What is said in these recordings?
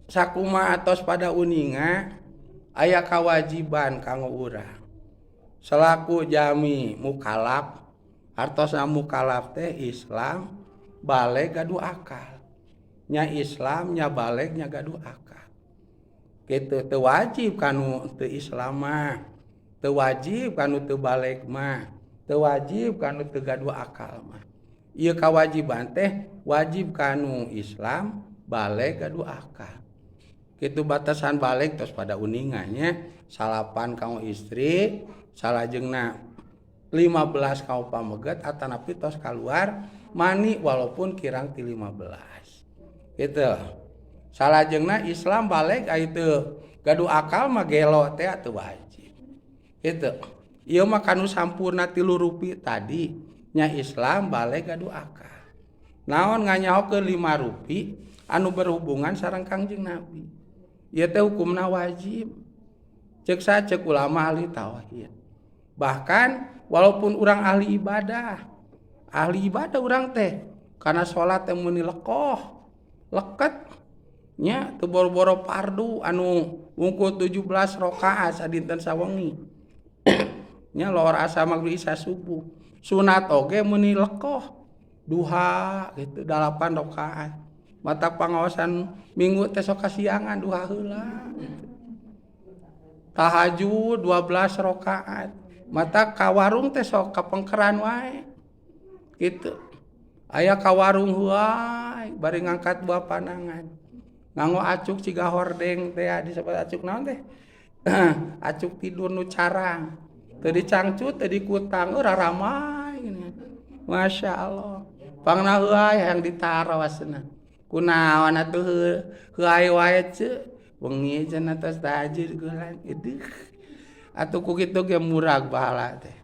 sakuma atos pada uninga aya kewajiban kanggo urang selaku jami mukalaf artosna mukalaf teh Islam baleg gaduh akal nya Islam nya baleg nya gaduh akal kitu teu wajib kanu teu Islam mah teu wajib kanu teu baleg mah teu wajib kanu teu gaduh akal mah ieu kawajiban teh wajib kanu Islam baleg gaduh akal kitu batasan baleg tos pada uningannya salapan kanggo istri salajengna 15 kau pameget atanapi tos keluar mani walaupun kirang ti 15 gitu salajengna Islam balik itu gaduh akal mah gelo teh atuh wajib gitu ieu mah kanu sampurna 3 rupi tadi nya Islam balik gaduh akal naon nganyahokeun 5 rupi anu berhubungan sareng Kangjeng Nabi ieu teh hukumna wajib cek ulama ahli tauhid bahkan walaupun orang ahli ibadah orang teh karena sholat teh muni lekoh leket nya teu boro-boro fardu anu wungkul 17 rakaat sadinten sawengi nya lohor asar maghrib isya subuh sunat oge muni lekoh duha gitu 8 rakaat mata pangaosan minggu teh sok kasiangan duha heula gitu. Tahajud 12 rakaat mata kawarung teh sok kapengkeran wae gitu aya kawarung wae bari ngangkat buah panangan nganggo acuk ciga hordeng teh disebut acuk naon teh acuk tidur nu carang teu dicangcut teu dikutang raramai gini Masya Allah pangna heuai hayang ditarawasna kunaon atuh heuai wae ce wengi cenah tos tahajud gulan itu atuh ku kitu ge murag pahala teh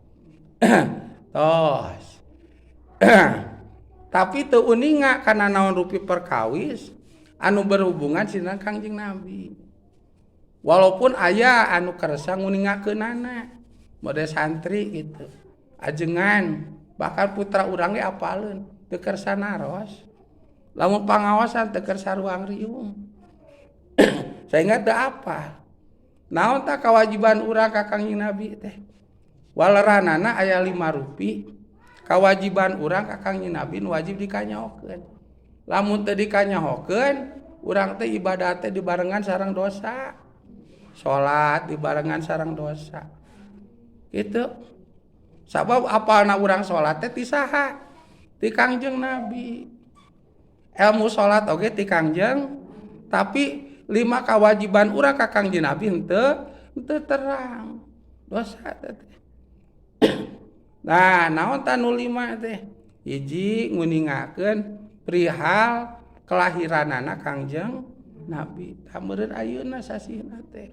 tos tapi teu uninga kana naon rupi perkawis anu berhubungan sinan Kangjeng Nabi walaupun aya anu kersa nguningakeunana mode santri gitu ajengan bahkan putra urang ge apaleun teu kersa naros lamun pangaosan teu kersa ruang riung sehingga teu apal naon tak kewajiban urang ka Kangjeng Nabi teh waleranana aya 5 rupi kewajiban urang ka Kangjeng Nabi wajib dikanyahokeun lamun teu dikanyahokeun urang teh ibadah teh dibarengan sareng dosa salat dibarengan sareng dosa gitu sabab apalna urang salat teh ti saha ti Kangjeng Nabi ilmu salat oge ti Kangjeng tapi 5 kewajiban urang ka Kangjeng Nabi henteu terang dosa teh. Nah, naon tanu 5 teh? Hiji nguningakeun perihal kelahiranana Kangjeng Nabi. Tameureun ayeuna sasihna teh.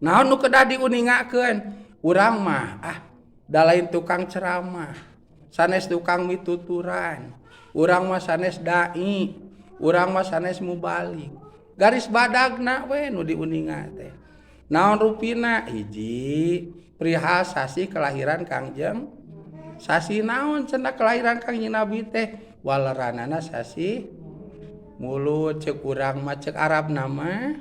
Naon nu kedah diuningakeun? Urang mah da lain tukang ceramah, sanes tukang mituturan. Urang mah sanes dai. Urang mah sanes mubalik garis badagna we nu diuninga teh naon rupina hiji perihal sasi kelahiran Kangjeng sasi naon cenah kelahiran Kangjeng Nabi teh waleranana sasi mulut ceuk urang mah ceuk Arab nama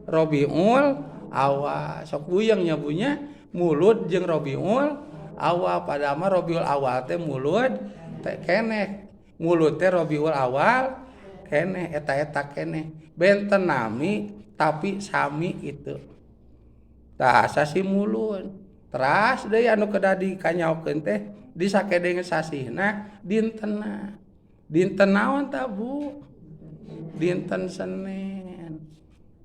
Rabiul Awal sok buyeng nyabunya mulut jeung Rabiul Awal padahal mah Rabiul Awal teh mulut teh keneh mulut teh Rabiul Awal keneh eta keneh benten nami tapi sami itu tah sasi mulut teras deui anu kedah dikanyaokeun teh disakedeung sasihna dintenna dinten naon tah Bu dinten Senin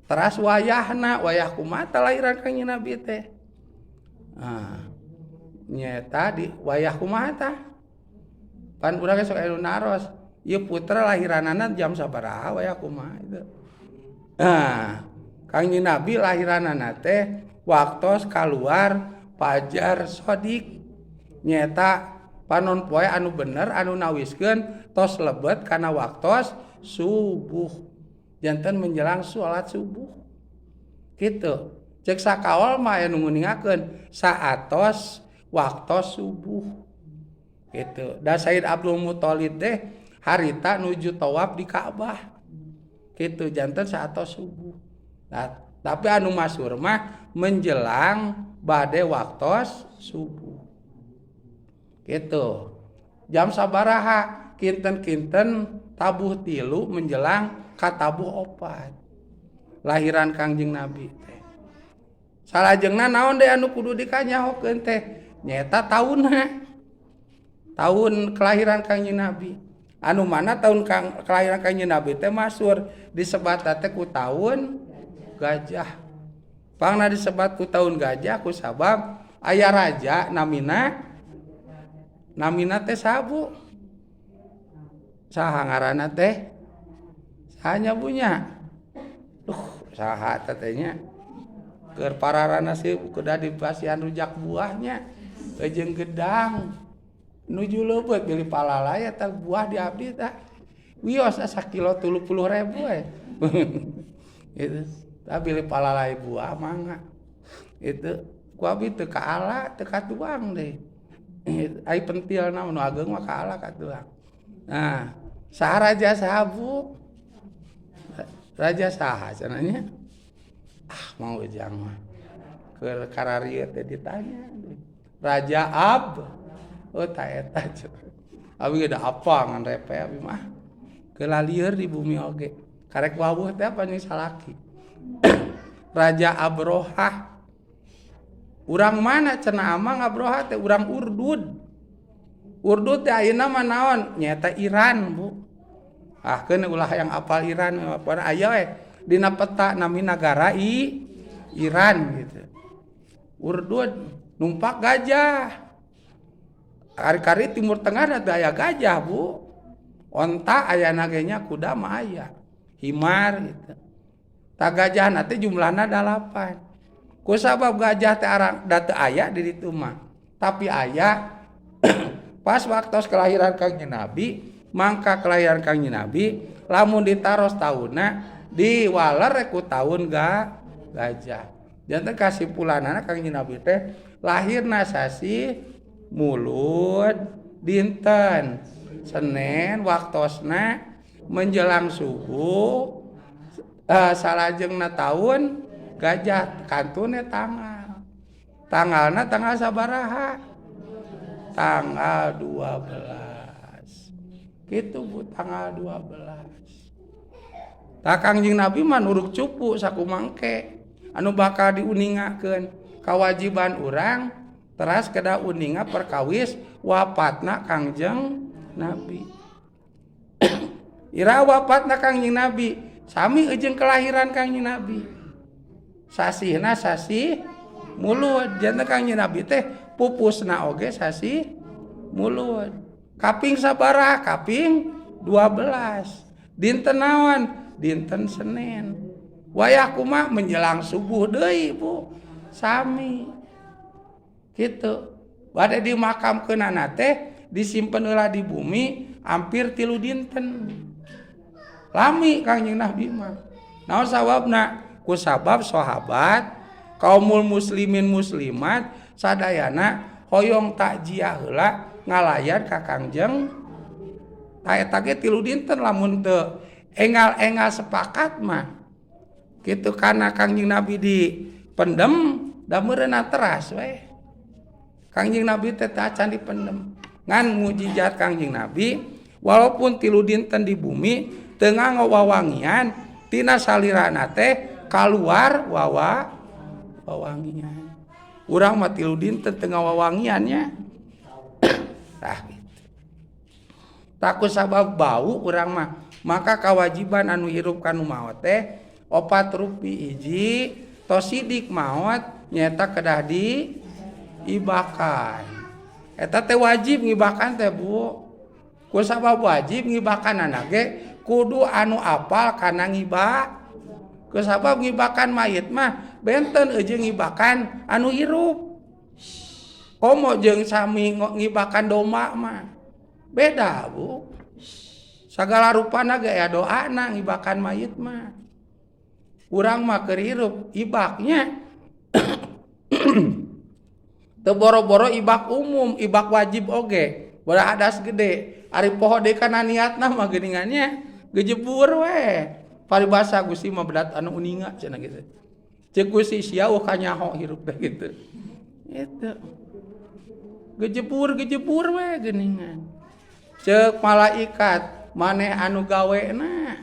teras wayahna wayah kumaha tah lahiran Kangjeng Nabi teh nya tadi wayah kumaha tah pan urang sok anu naros ieu putra lahiranana jam sabaraha wayah kumaha itu. Kangjeng Nabi lahiranana teh waktos kaluar fajar sodik nyata panon poe anu bener anu nawiskeun tos lebet kana waktos subuh janten menjelang salat subuh kitu cek sakaol mah anu nguningakeun saatos waktos subuh gitu da Sayyid Abdul Muthalib teh harita nuju tawaf di Ka'bah kitu janten saatos subuh. Nah, tapi anu masyhur mah menjelang bade waktos subuh gitu. Jam sabaraha kinten-kinten tabuh 3 menjelang katabuh 4 lahiran Kangjeng Nabi teh. Salajengna naon deh anu kudu dikanyahokeun teh nyaeta tahun kelahiran Kangjeng Nabi. Anu mana tahun kelahiran Kangjeng Nabi teh masyhur disebat teh ku tahun gajah. Pangna disebat ku tahun gajah ku sabab aya raja namina teh Sabu. Saha ngaranna teh? Saha nyabunya? Saha tetenya? Keur pararana sih kuda dipasian rujak buahnya. Jeung gedang. Nuju leubeut beli palalaya tah buah di abdi tah. Wios sakilo 30.000 we. Itu. Tah beli palalaya buah mangga. Itu ku abdi teu kaala teu katuang deh. Ai pentilna nu ageung mah kaala katuang. Nah, saha raja Sabu? Raja saha cenanya? Mau ujang mah. Keur kararieu teh ditanya. Raja Ab. Oh ta eta cenah. Abi geus apa ngan repe abi mah. Kelalieur di bumi oge. Karek wawuh teh apa nih salaki. Raja Abrohah. Urang mana cenah amang Abrohah teh urang Urdud. Urdud teh ayeuna mah naon? Nyaeta Iran, Bu. Keun ulah yang apal Iran apa aya we dina peta nami nagara Iran gitu. Urdud numpak gajah. Kari-kari Timur Tengah ada aya gajah, Bu. Onta aya nagenya kuda mah aya. Himar gitu. Ta gajah teh jumlahna 8. Ku sabab gajah teh arang da teu aya di ditu mah. Tapi aya pas waktos kelahiran Kangjeng Nabi, mangka kelahiran Kangjeng Nabi lamun ditaros taunna diwaler ku taun gajah. Janten kasimpulanana Kangjeng Nabi teh lahirna sasi Mulud dinten Senin waktosna menjelang subuh salajengna taun gajah kantune tanggalna tanggal sabaraha tanggal 12 gitu Bu tanggal 12 tak Kangjeng Nabi mah nuruk cupu sakumangke anu bakal diuningakeun kawajiban urang teras keda uninga perkawis wafatna Kangjeng Nabi. Ira wafatna Kangjeng Nabi sami jeung kelahiran Kangjeng Nabi. Sasihna sasi Mulud. Janten Kangjeng Nabi teh pupusna oge sasi Mulud. Kaping sabaraha? Kaping 12. Dinten naon? Dinten Senin. Wayah kumaha menjelang subuh deui, Bu. Sami. Gitu. Bade dimakamkeunana teh disimpen heula di bumi hampir 3 dinten. Lami Kangjeng Nabi mah. Naon sababna? Ku sabab sahabat kaumul muslimin muslimat sadayana hoyong takjiah heula ngalayan ka Kangjeng. Ta eta ge 3 dinten lamun teu engal-engal sepakat mah. Kitu kana Kangjeng Nabi dipendem da meureunna teras we. Kangjeng Nabi teh acan dipendem. Ngan mujizat Kangjeng Nabi walaupun 3 dinten di bumi teu ngawawangian tina salirana teh kaluar wawangian. Urang mah 3 dinten teu ngawawangiannya. Tah gitu. Takut sabab bau urang mah maka kewajiban anu hirup kanu maot teh 4 rupi hiji tos sidik maot nyaeta kedah di ibakan. Eta teh wajib ngibakan teh Bu. Ku sabab wajib ngibakanana ge kudu anu apal kana ngibak. Ku sabab ngibakan mayit mah benten eueuh ngibakan anu hirup. Komo jeung sami ngibakan domba mah. Beda, Bu. Sagala rupana ge aya doana ngibakan mayit mah. Urang mah keur hirup ibaknya teu boro-boro ibak umum, ibak wajib oge. Bada hadas gede. Ari poho deui kana niatna mah geuningannya gejebur we. Paribasa Gusti mah bedat anu uninga cenah kitu. Ceuk Gusti sia ka nyaho hirup teh kitu. Itu. Gejebur we geuningan. Ceuk malaikat maneh anu gawena.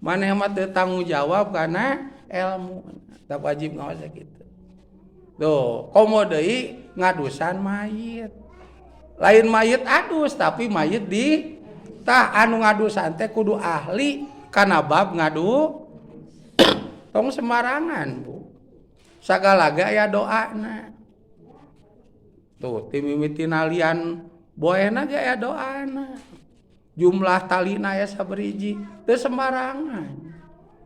Maneh mah teu tanggung jawab kana ilmu. Tak wajib ngaos kitu. Tuh, komo deui ngadusan mayit. Lain mayit adus tapi mayit di tah anu ngadusan teh kudu ahli kana bab ngadu tong sembarangan Bu sagalaga aya doana tuh ti mimitina lian boena ge aya doana jumlah talina aya saberiji teu sembarangan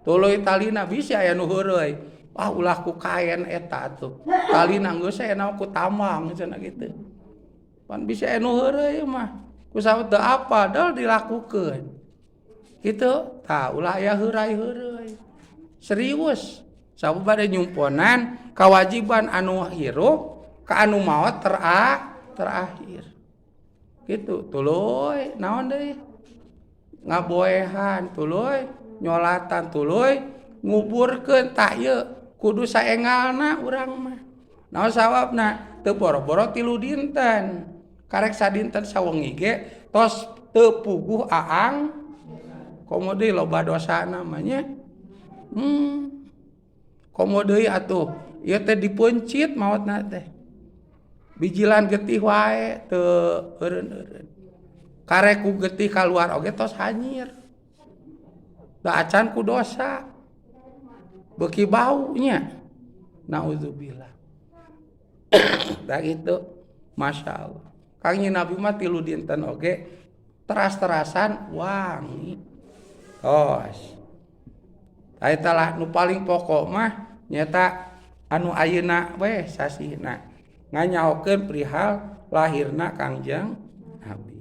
tuluy talina bisa aya nu heureuy ulah ku kaen eta tuh talina geus aya ku tamang cenah kitu pan bisa anu heureuy mah kusaha teu apa dal dilakukeun kitu tah ulah aya heurai-heurai serius sababade nyumponan kewajiban anu hirup ka anu maot terakhir kitu tuluy naon deui ngaboehan tuluy nyolatan tuluy nguburkeun tah ieu kudu saengalna urang mah naon sawabna teu boro-boro 3 dinten karek sadinten sawengi ge tos teu puguh aang komo deui loba dosa namanya komo deui atuh ieu teh dipencit maotna teh bijilan getih wae teu eureun-eureun karek ku getih kaluar oge tos hanyir da acan ku dosa beuki baunya naudzubillah da itu masyaallah Kangjeng Nabi mah 3 dinten oge teras-terasan wangi. Tos. Eta lah nu paling pokok mah nyata anu ayeuna we sasihna. Nganyaokeun perihal lahirna Kangjeng Nabi.